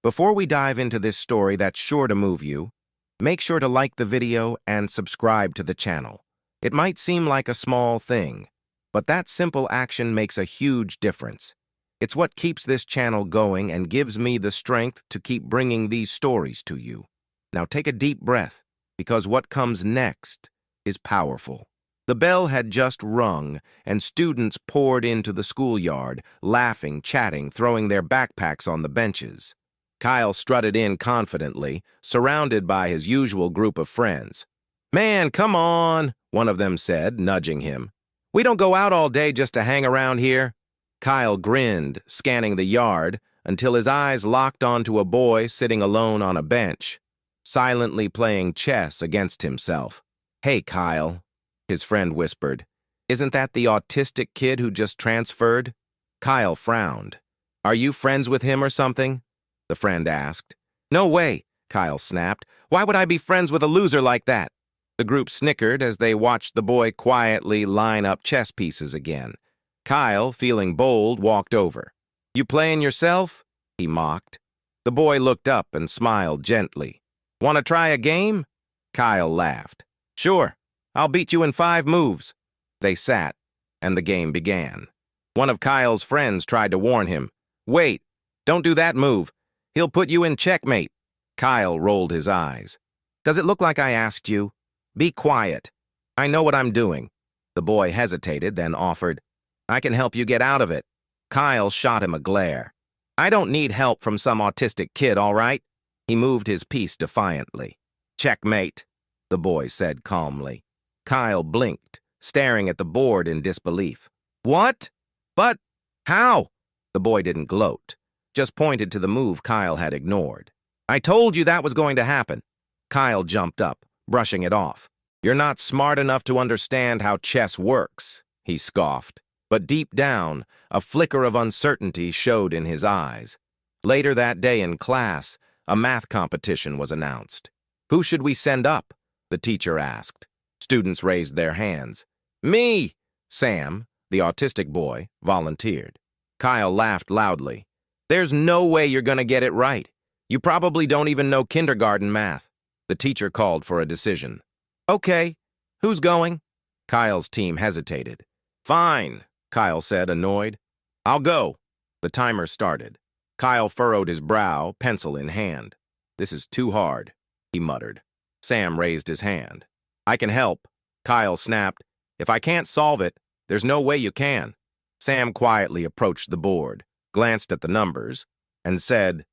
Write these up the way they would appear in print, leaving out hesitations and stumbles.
Before we dive into this story that's sure to move you, make sure to like the video and subscribe to the channel. It might seem like a small thing, but that simple action makes a huge difference. It's what keeps this channel going and gives me the strength to keep bringing these stories to you. Now take a deep breath, because what comes next is powerful. The bell had just rung, and students poured into the schoolyard, laughing, chatting, throwing their backpacks on the benches. Kyle strutted in confidently, surrounded by his usual group of friends. "Man, come on," one of them said, nudging him. "We don't go out all day just to hang around here." Kyle grinned, scanning the yard, until his eyes locked onto a boy sitting alone on a bench, silently playing chess against himself. "Hey, Kyle," his friend whispered. "Isn't that the autistic kid who just transferred?" Kyle frowned. "Are you friends with him or something?" the friend asked. "No way," Kyle snapped. "Why would I be friends with a loser like that?" The group snickered as they watched the boy quietly line up chess pieces again. Kyle, feeling bold, walked over. "You playing yourself?" he mocked. The boy looked up and smiled gently. "Want to try a game?" Kyle laughed. "Sure, I'll beat you in 5 moves." They sat, and the game began. One of Kyle's friends tried to warn him. "Wait, don't do that move. He'll put you in checkmate." Kyle rolled his eyes. "Does it look like I asked you? Be quiet. I know what I'm doing." The boy hesitated, then offered, "I can help you get out of it." Kyle shot him a glare. "I don't need help from some autistic kid, all right?" He moved his piece defiantly. "Checkmate," the boy said calmly. Kyle blinked, staring at the board in disbelief. "What? But how?" The boy didn't gloat, just pointed to the move Kyle had ignored. "I told you that was going to happen." Kyle jumped up, brushing it off. "You're not smart enough to understand how chess works," he scoffed. But deep down, a flicker of uncertainty showed in his eyes. Later that day in class, a math competition was announced. "Who should we send up?" the teacher asked. Students raised their hands. "Me!" Sam, the autistic boy, volunteered. Kyle laughed loudly. "There's no way you're going to get it right. You probably don't even know kindergarten math." The teacher called for a decision. "Okay, who's going?" Kyle's team hesitated. "Fine," Kyle said, annoyed. "I'll go." The timer started. Kyle furrowed his brow, pencil in hand. "This is too hard," he muttered. Sam raised his hand. "I can help," Kyle snapped. "If I can't solve it, there's no way you can." Sam quietly approached the board, glanced at the numbers, and said,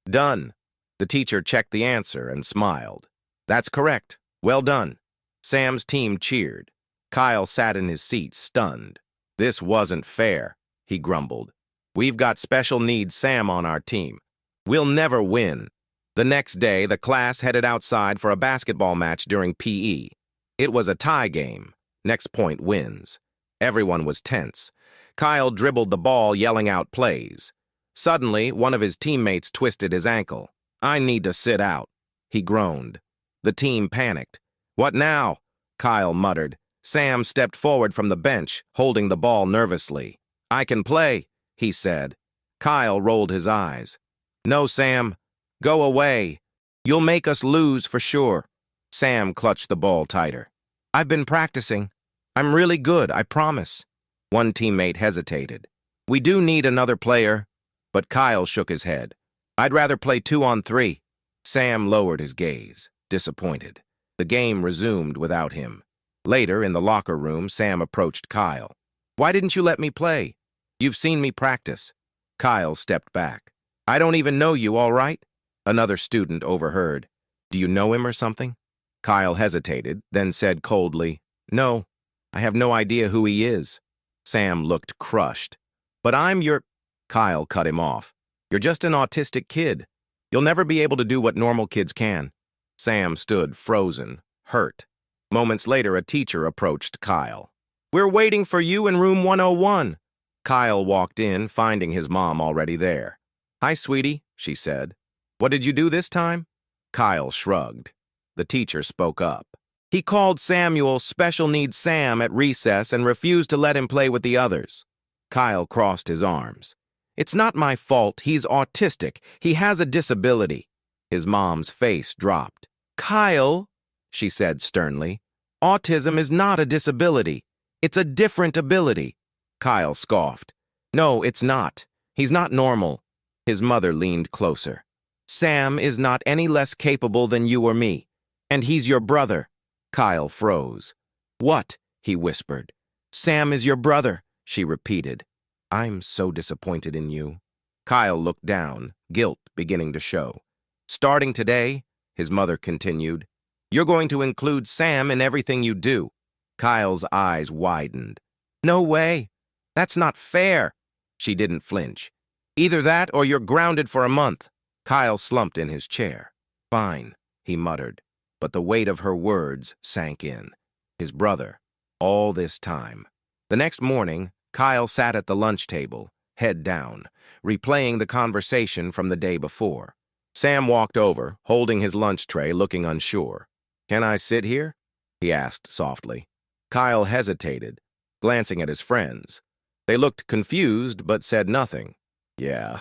"Done." The teacher checked the answer and smiled. "That's correct. Well done." Sam's team cheered. Kyle sat in his seat, stunned. "This wasn't fair," he grumbled. "We've got special needs Sam on our team. We'll never win." The next day, the class headed outside for a basketball match during PE. It was a tie game. Next point wins. Everyone was tense. Kyle dribbled the ball, yelling out plays. Suddenly, one of his teammates twisted his ankle. "I need to sit out," he groaned. The team panicked. "What now?" Kyle muttered. Sam stepped forward from the bench, holding the ball nervously. "I can play," he said. Kyle rolled his eyes. "No, Sam. Go away. You'll make us lose for sure." Sam clutched the ball tighter. "I've been practicing. I'm really good, I promise." One teammate hesitated. "We do need another player." But Kyle shook his head. "I'd rather play 2-on-3. Sam lowered his gaze, disappointed. The game resumed without him. Later, in the locker room, Sam approached Kyle. "Why didn't you let me play? You've seen me practice." Kyle stepped back. "I don't even know you, all right?" Another student overheard. "Do you know him or something?" Kyle hesitated, then said coldly, "No, I have no idea who he is." Sam looked crushed. "But I'm your—" Kyle cut him off. "You're just an autistic kid. You'll never be able to do what normal kids can." Sam stood frozen, hurt. Moments later, a teacher approached Kyle. "We're waiting for you in room 101. Kyle walked in, finding his mom already there. "Hi, sweetie," she said. "What did you do this time?" Kyle shrugged. The teacher spoke up. "He called Samuel Special Needs Sam at recess and refused to let him play with the others." Kyle crossed his arms. It's not my fault. He's autistic. He has a disability. His mom's face dropped. Kyle, she said sternly, autism is not a disability. It's a different ability. Kyle scoffed. No, it's not. He's not normal. His mother leaned closer. Sam is not any less capable than you or me. And he's your brother. Kyle froze. What? He whispered. Sam is your brother, she repeated. I'm so disappointed in you. Kyle looked down, guilt beginning to show. Starting today, his mother continued, you're going to include Sam in everything you do. Kyle's eyes widened. No way. That's not fair. She didn't flinch. Either that or you're grounded for a month. Kyle slumped in his chair. Fine, he muttered, but the weight of her words sank in. His brother, all this time. The next morning, Kyle sat at the lunch table, head down, replaying the conversation from the day before. Sam walked over, holding his lunch tray, looking unsure. Can I sit here? He asked softly. Kyle hesitated, glancing at his friends. They looked confused, but said nothing. Yeah,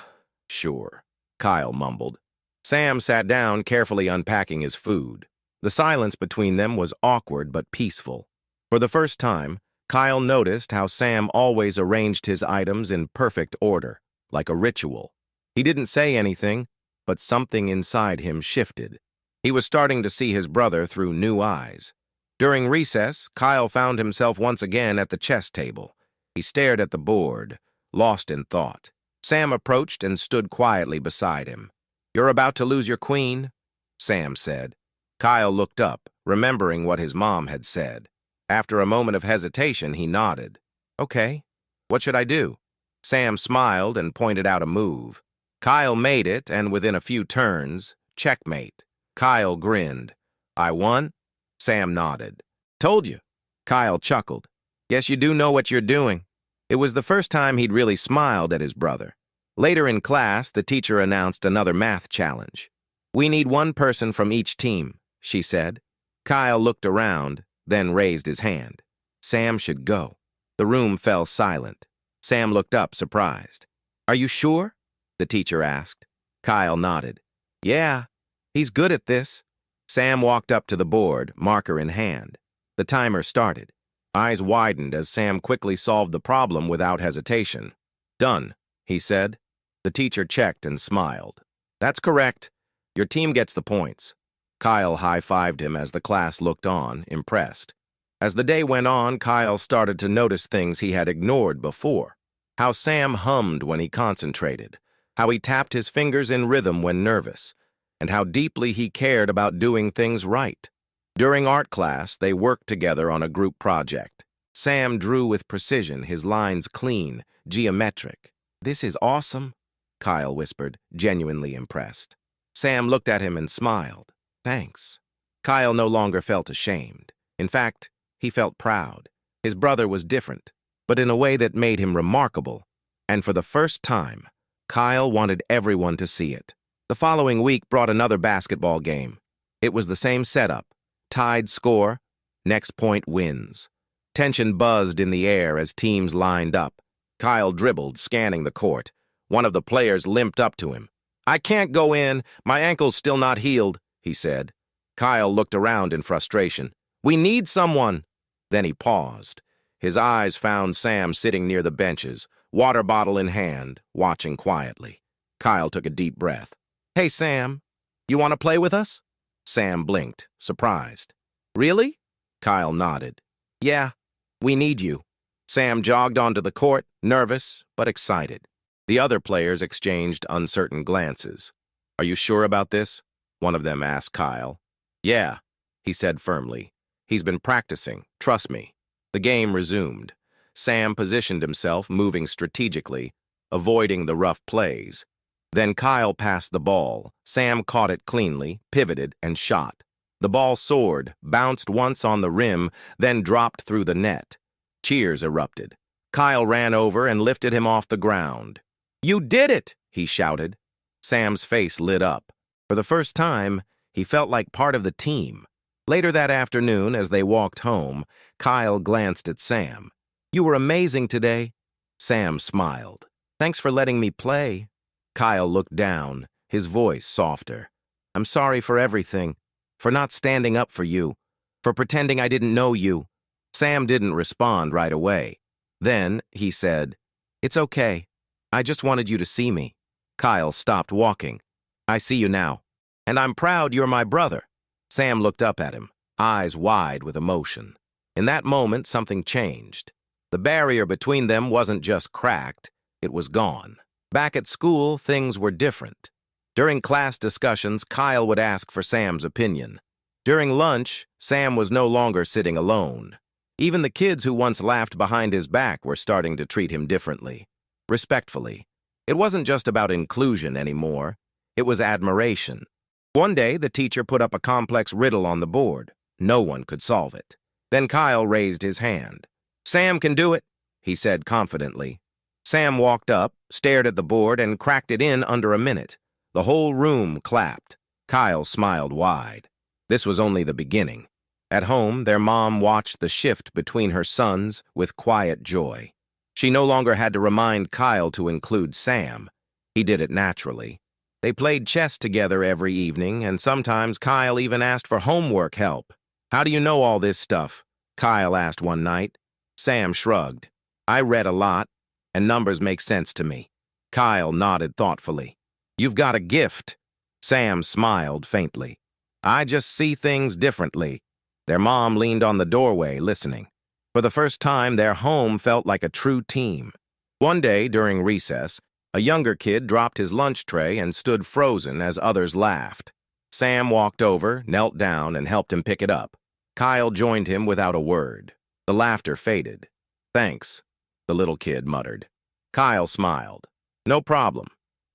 sure, Kyle mumbled. Sam sat down, carefully unpacking his food. The silence between them was awkward but peaceful. For the first time, Kyle noticed how Sam always arranged his items in perfect order, like a ritual. He didn't say anything, but something inside him shifted. He was starting to see his brother through new eyes. During recess, Kyle found himself once again at the chess table. He stared at the board, lost in thought. Sam approached and stood quietly beside him. You're about to lose your queen, Sam said. Kyle looked up, remembering what his mom had said. After a moment of hesitation, he nodded. Okay, what should I do? Sam smiled and pointed out a move. Kyle made it, and within a few turns, checkmate. Kyle grinned. I won? Sam nodded. Told you. Kyle chuckled. Guess you do know what you're doing. It was the first time he'd really smiled at his brother. Later in class, the teacher announced another math challenge. We need one person from each team, she said. Kyle looked around, then raised his hand. Sam should go. The room fell silent. Sam looked up, surprised. Are you sure? The teacher asked. Kyle nodded. Yeah, he's good at this. Sam walked up to the board, marker in hand. The timer started. Eyes widened as Sam quickly solved the problem without hesitation. Done, he said. The teacher checked and smiled. That's correct. Your team gets the points. Kyle high-fived him as the class looked on, impressed. As the day went on, Kyle started to notice things he had ignored before. How Sam hummed when he concentrated, how he tapped his fingers in rhythm when nervous, and how deeply he cared about doing things right. During art class, they worked together on a group project. Sam drew with precision, his lines clean, geometric. This is awesome, Kyle whispered, genuinely impressed. Sam looked at him and smiled. Thanks. Kyle no longer felt ashamed. In fact, he felt proud. His brother was different, but in a way that made him remarkable. And for the first time, Kyle wanted everyone to see it. The following week brought another basketball game. It was the same setup. Tied score, next point wins. Tension buzzed in the air as teams lined up. Kyle dribbled, scanning the court. One of the players limped up to him. I can't go in. My ankle's still not healed, he said. Kyle looked around in frustration. We need someone. Then he paused. His eyes found Sam sitting near the benches, water bottle in hand, watching quietly. Kyle took a deep breath. Hey, Sam, you want to play with us? Sam blinked, surprised. Really? Kyle nodded. Yeah, we need you. Sam jogged onto the court, nervous but excited. The other players exchanged uncertain glances. Are you sure about this? One of them asked Kyle. Yeah, he said firmly. He's been practicing, trust me. The game resumed. Sam positioned himself, moving strategically, avoiding the rough plays. Then Kyle passed the ball. Sam caught it cleanly, pivoted, and shot. The ball soared, bounced once on the rim, then dropped through the net. Cheers erupted. Kyle ran over and lifted him off the ground. You did it, he shouted. Sam's face lit up. For the first time, he felt like part of the team. Later that afternoon, as they walked home, Kyle glanced at Sam. You were amazing today. Sam smiled. Thanks for letting me play. Kyle looked down, his voice softer. I'm sorry for everything, for not standing up for you, for pretending I didn't know you. Sam didn't respond right away. Then he said, It's okay. I just wanted you to see me. Kyle stopped walking. I see you now. And I'm proud you're my brother. Sam looked up at him, eyes wide with emotion. In that moment, something changed. The barrier between them wasn't just cracked, it was gone. Back at school, things were different. During class discussions, Kyle would ask for Sam's opinion. During lunch, Sam was no longer sitting alone. Even the kids who once laughed behind his back were starting to treat him differently, respectfully. It wasn't just about inclusion anymore. It was admiration. One day, the teacher put up a complex riddle on the board. No one could solve it. Then Kyle raised his hand. Sam can do it, he said confidently. Sam walked up, stared at the board, and cracked it in under a minute. The whole room clapped. Kyle smiled wide. This was only the beginning. At home, their mom watched the shift between her sons with quiet joy. She no longer had to remind Kyle to include Sam. He did it naturally. They played chess together every evening, and sometimes Kyle even asked for homework help. How do you know all this stuff? Kyle asked one night. Sam shrugged. I read a lot, and numbers make sense to me. Kyle nodded thoughtfully. You've got a gift. Sam smiled faintly. I just see things differently. Their mom leaned on the doorway, listening. For the first time, their home felt like a true team. One day, during recess, a younger kid dropped his lunch tray and stood frozen as others laughed. Sam walked over, knelt down, and helped him pick it up. Kyle joined him without a word. The laughter faded. Thanks, the little kid muttered. Kyle smiled. No problem.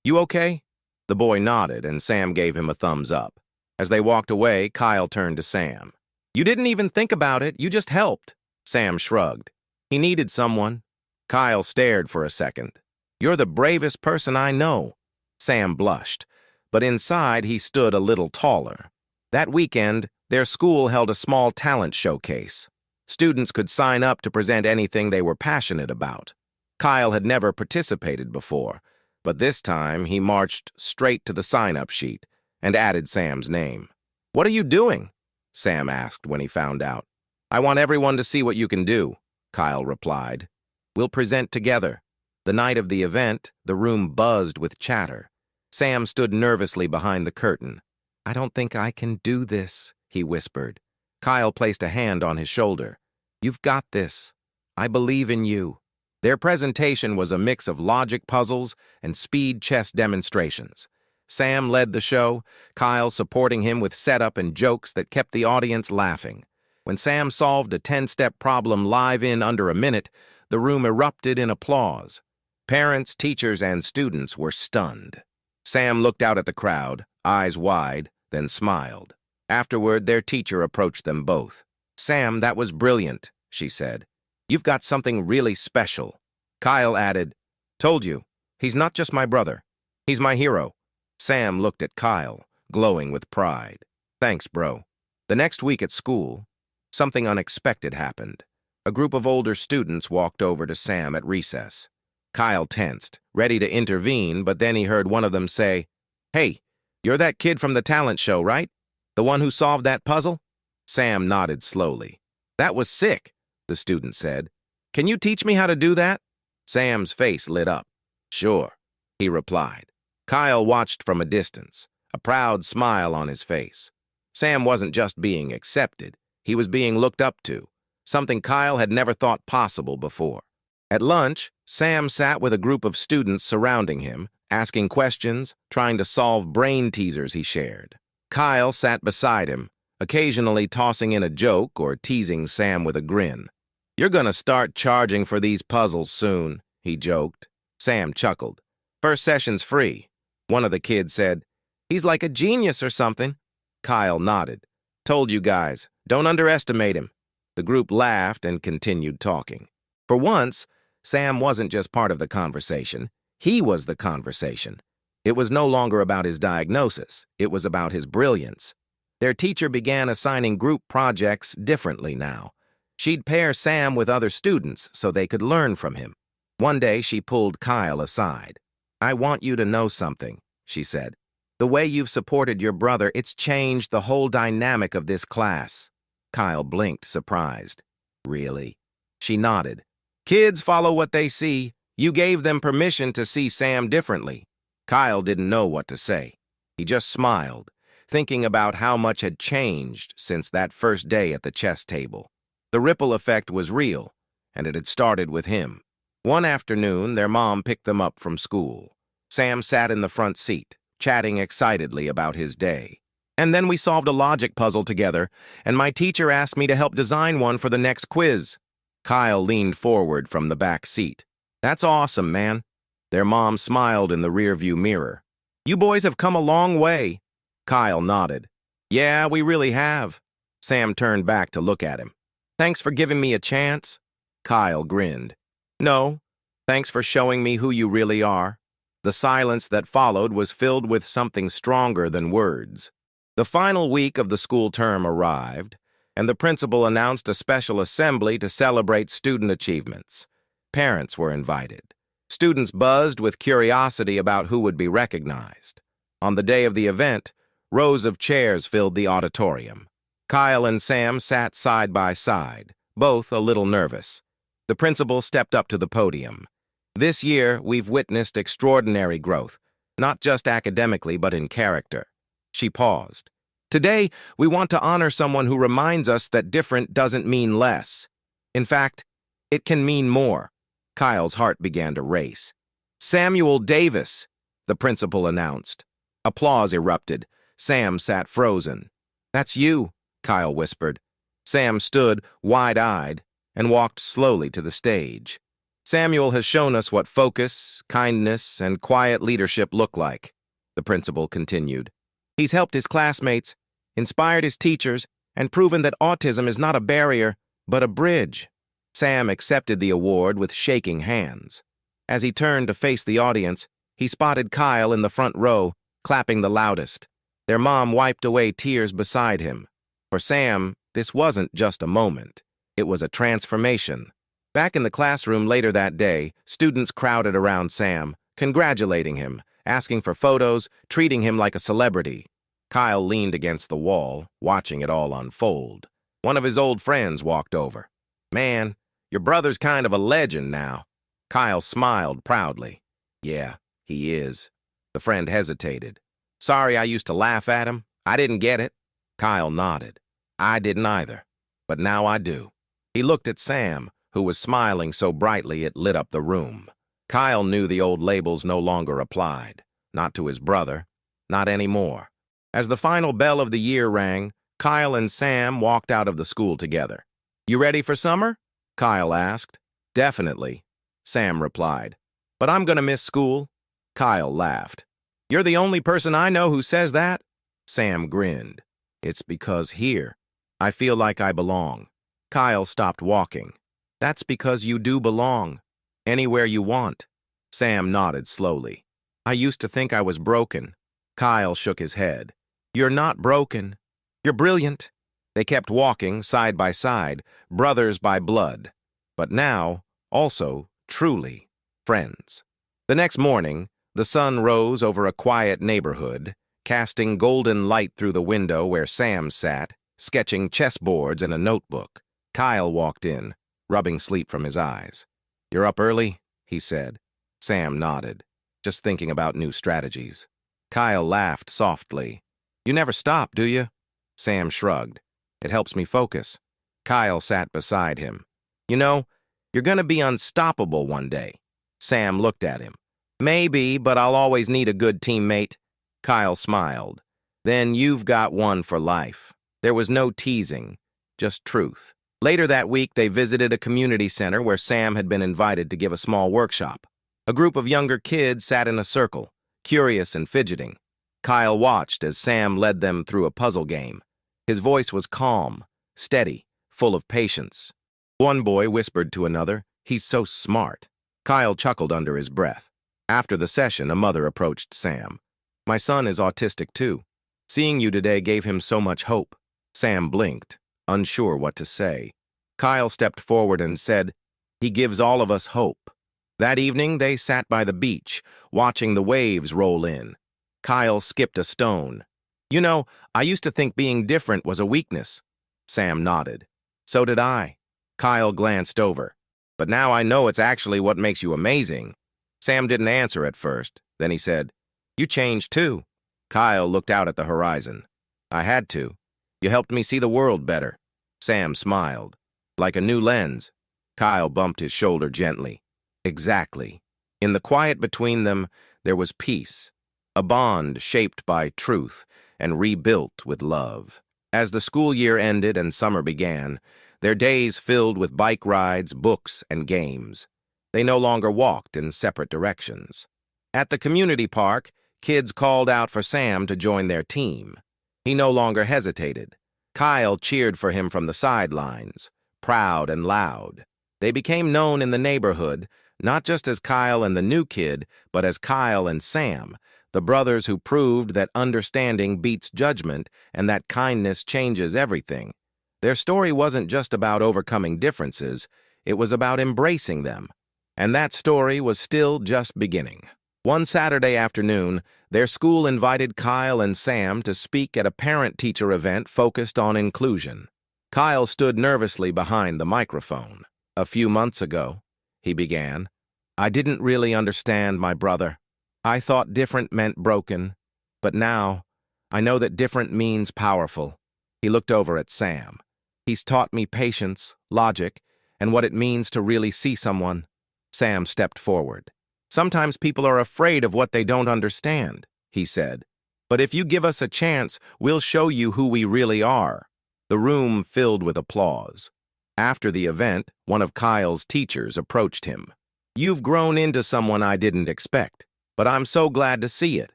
You okay? The boy nodded, and Sam gave him a thumbs up. As they walked away, Kyle turned to Sam. You didn't even think about it, you just helped. Sam shrugged. He needed someone. Kyle stared for a second. You're the bravest person I know. Sam blushed, but inside he stood a little taller. That weekend, their school held a small talent showcase. Students could sign up to present anything they were passionate about. Kyle had never participated before, but this time he marched straight to the sign-up sheet and added Sam's name. What are you doing? Sam asked when he found out. I want everyone to see what you can do, Kyle replied. We'll present together. The night of the event, the room buzzed with chatter. Sam stood nervously behind the curtain. I don't think I can do this, he whispered. Kyle placed a hand on his shoulder. You've got this. I believe in you. Their presentation was a mix of logic puzzles and speed chess demonstrations. Sam led the show, Kyle supporting him with setup and jokes that kept the audience laughing. When Sam solved a 10-step problem live in under a minute, the room erupted in applause. Parents, teachers, and students were stunned. Sam looked out at the crowd, eyes wide, then smiled. Afterward, their teacher approached them both. Sam, that was brilliant, she said. You've got something really special. Kyle added, Told you, he's not just my brother. He's my hero. Sam looked at Kyle, glowing with pride. Thanks, bro. The next week at school, something unexpected happened. A group of older students walked over to Sam at recess. Kyle tensed, ready to intervene, but then he heard one of them say, Hey, you're that kid from the talent show, right? The one who solved that puzzle? Sam nodded slowly. That was sick, the student said. Can you teach me how to do that? Sam's face lit up. Sure, he replied. Kyle watched from a distance, a proud smile on his face. Sam wasn't just being accepted, he was being looked up to, something Kyle had never thought possible before. At lunch, Sam sat with a group of students surrounding him, asking questions, trying to solve brain teasers he shared. Kyle sat beside him, occasionally tossing in a joke or teasing Sam with a grin. You're gonna start charging for these puzzles soon, he joked. Sam chuckled. First session's free. One of the kids said, He's like a genius or something. Kyle nodded. Told you guys, don't underestimate him. The group laughed and continued talking. For once, Sam wasn't just part of the conversation. He was the conversation. It was no longer about his diagnosis. It was about his brilliance. Their teacher began assigning group projects differently now. She'd pair Sam with other students so they could learn from him. One day, she pulled Kyle aside. "I want you to know something," she said. "The way you've supported your brother, it's changed the whole dynamic of this class." Kyle blinked, surprised. "Really?" She nodded. "Kids follow what they see. You gave them permission to see Sam differently." Kyle didn't know what to say. He just smiled, thinking about how much had changed since that first day at the chess table. The ripple effect was real, and it had started with him. One afternoon, their mom picked them up from school. Sam sat in the front seat, chatting excitedly about his day. "And then we solved a logic puzzle together, and my teacher asked me to help design one for the next quiz." Kyle leaned forward from the back seat. "That's awesome, man." Their mom smiled in the rearview mirror. "You boys have come a long way." Kyle nodded. "Yeah, we really have." Sam turned back to look at him. "Thanks for giving me a chance." Kyle grinned. "No, thanks for showing me who you really are." The silence that followed was filled with something stronger than words. The final week of the school term arrived, and the principal announced a special assembly to celebrate student achievements. Parents were invited. Students buzzed with curiosity about who would be recognized. On the day of the event, rows of chairs filled the auditorium. Kyle and Sam sat side by side, both a little nervous. The principal stepped up to the podium. "This year, we've witnessed extraordinary growth, not just academically, but in character." She paused. "Today, we want to honor someone who reminds us that different doesn't mean less. In fact, it can mean more." Kyle's heart began to race. "Samuel Davis," the principal announced. Applause erupted. Sam sat frozen. "That's you," Kyle whispered. Sam stood, wide-eyed, and walked slowly to the stage. "Samuel has shown us what focus, kindness, and quiet leadership look like," the principal continued. "He's helped his classmates, inspired his teachers, and proven that autism is not a barrier, but a bridge." Sam accepted the award with shaking hands. As he turned to face the audience, he spotted Kyle in the front row, clapping the loudest. Their mom wiped away tears beside him. For Sam, this wasn't just a moment. It was a transformation. Back in the classroom later that day, students crowded around Sam, congratulating him, asking for photos, treating him like a celebrity. Kyle leaned against the wall, watching it all unfold. One of his old friends walked over. "Man, your brother's kind of a legend now." Kyle smiled proudly. "Yeah, he is." The friend hesitated. "Sorry I used to laugh at him. I didn't get it." Kyle nodded. "I didn't either, but now I do." He looked at Sam, who was smiling so brightly it lit up the room. Kyle knew the old labels no longer applied. Not to his brother. Not anymore. As the final bell of the year rang, Kyle and Sam walked out of the school together. "You ready for summer?" Kyle asked. "Definitely," Sam replied. "But I'm gonna miss school." Kyle laughed. "You're the only person I know who says that." Sam grinned. "It's because here, I feel like I belong." Kyle stopped walking. "That's because you do belong. Anywhere you want." Sam nodded slowly. "I used to think I was broken." Kyle shook his head. "You're not broken. You're brilliant." They kept walking, side by side, brothers by blood. But now, also, truly, friends. The next morning, the sun rose over a quiet neighborhood, casting golden light through the window where Sam sat, sketching chessboards in a notebook. Kyle walked in, rubbing sleep from his eyes. "You're up early?" he said. Sam nodded, just thinking about new strategies. Kyle laughed softly. "You never stop, do you?" Sam shrugged. "It helps me focus." Kyle sat beside him. "You know, you're gonna be unstoppable one day." Sam looked at him. "Maybe, but I'll always need a good teammate." Kyle smiled. "Then you've got one for life." There was no teasing, just truth. Later that week, they visited a community center where Sam had been invited to give a small workshop. A group of younger kids sat in a circle, curious and fidgeting. Kyle watched as Sam led them through a puzzle game. His voice was calm, steady, full of patience. One boy whispered to another, "He's so smart." Kyle chuckled under his breath. After the session, a mother approached Sam. "My son is autistic too. Seeing you today gave him so much hope." Sam blinked, unsure what to say. Kyle stepped forward and said, "He gives all of us hope." That evening, they sat by the beach, watching the waves roll in. Kyle skipped a stone. "You know, I used to think being different was a weakness." Sam nodded. "So did I." Kyle glanced over. "But now I know it's actually what makes you amazing." Sam didn't answer at first. Then he said, "You changed too." Kyle looked out at the horizon. "I had to. You helped me see the world better." Sam smiled. "Like a new lens." Kyle bumped his shoulder gently. "Exactly." In the quiet between them, there was peace, a bond shaped by truth and rebuilt with love. As the school year ended and summer began, their days filled with bike rides, books, and games. They no longer walked in separate directions. At the community park, kids called out for Sam to join their team. He no longer hesitated. Kyle cheered for him from the sidelines, proud and loud. They became known in the neighborhood, not just as Kyle and the new kid, but as Kyle and Sam, the brothers who proved that understanding beats judgment and that kindness changes everything. Their story wasn't just about overcoming differences, it was about embracing them. And that story was still just beginning. One Saturday afternoon, their school invited Kyle and Sam to speak at a parent-teacher event focused on inclusion. Kyle stood nervously behind the microphone. "A few months ago," he began, "I didn't really understand my brother. I thought different meant broken, but now I know that different means powerful." He looked over at Sam. "He's taught me patience, logic, and what it means to really see someone." Sam stepped forward. "Sometimes people are afraid of what they don't understand," he said. "But if you give us a chance, we'll show you who we really are." The room filled with applause. After the event, one of Kyle's teachers approached him. "You've grown into someone I didn't expect, but I'm so glad to see it."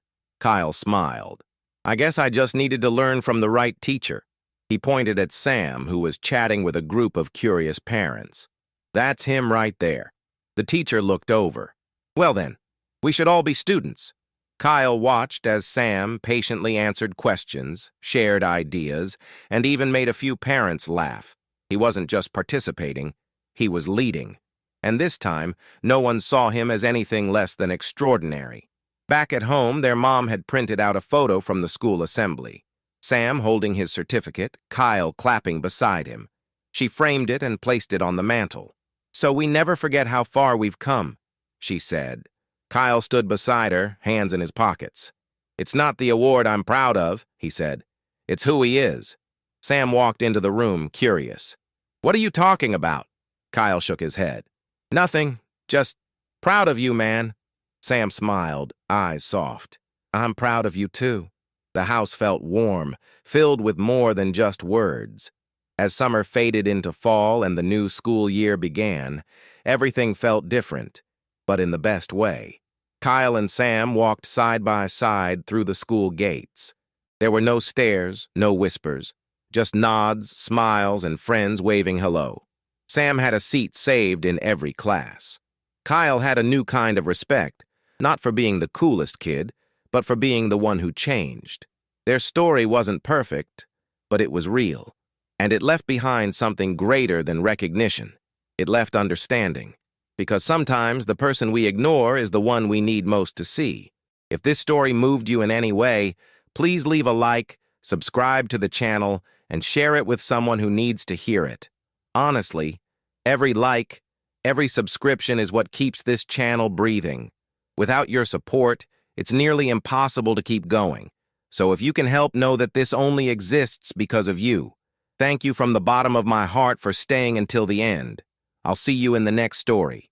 Kyle smiled. "I guess I just needed to learn from the right teacher." He pointed at Sam, who was chatting with a group of curious parents. "That's him right there." The teacher looked over. "Well then, we should all be students." Kyle watched as Sam patiently answered questions, shared ideas, and even made a few parents laugh. He wasn't just participating, he was leading. And this time, no one saw him as anything less than extraordinary. Back at home, their mom had printed out a photo from the school assembly. Sam holding his certificate, Kyle clapping beside him. She framed it and placed it on the mantel. "So we never forget how far we've come," she said. Kyle stood beside her, hands in his pockets. "It's not the award I'm proud of," he said. "It's who he is." Sam walked into the room, curious. "What are you talking about?" Kyle shook his head. "Nothing. Just proud of you, man." Sam smiled, eyes soft. "I'm proud of you, too." The house felt warm, filled with more than just words. As summer faded into fall and the new school year began, everything felt different, but in the best way. Kyle and Sam walked side by side through the school gates. There were no stares, no whispers, just nods, smiles, and friends waving hello. Sam had a seat saved in every class. Kyle had a new kind of respect, not for being the coolest kid, but for being the one who changed. Their story wasn't perfect, but it was real. And it left behind something greater than recognition. It left understanding. Because sometimes the person we ignore is the one we need most to see. If this story moved you in any way, please leave a like, subscribe to the channel, and share it with someone who needs to hear it. Honestly, every like, every subscription is what keeps this channel breathing. Without your support, it's nearly impossible to keep going. So if you can help, know that this only exists because of you. Thank you from the bottom of my heart for staying until the end. I'll see you in the next story.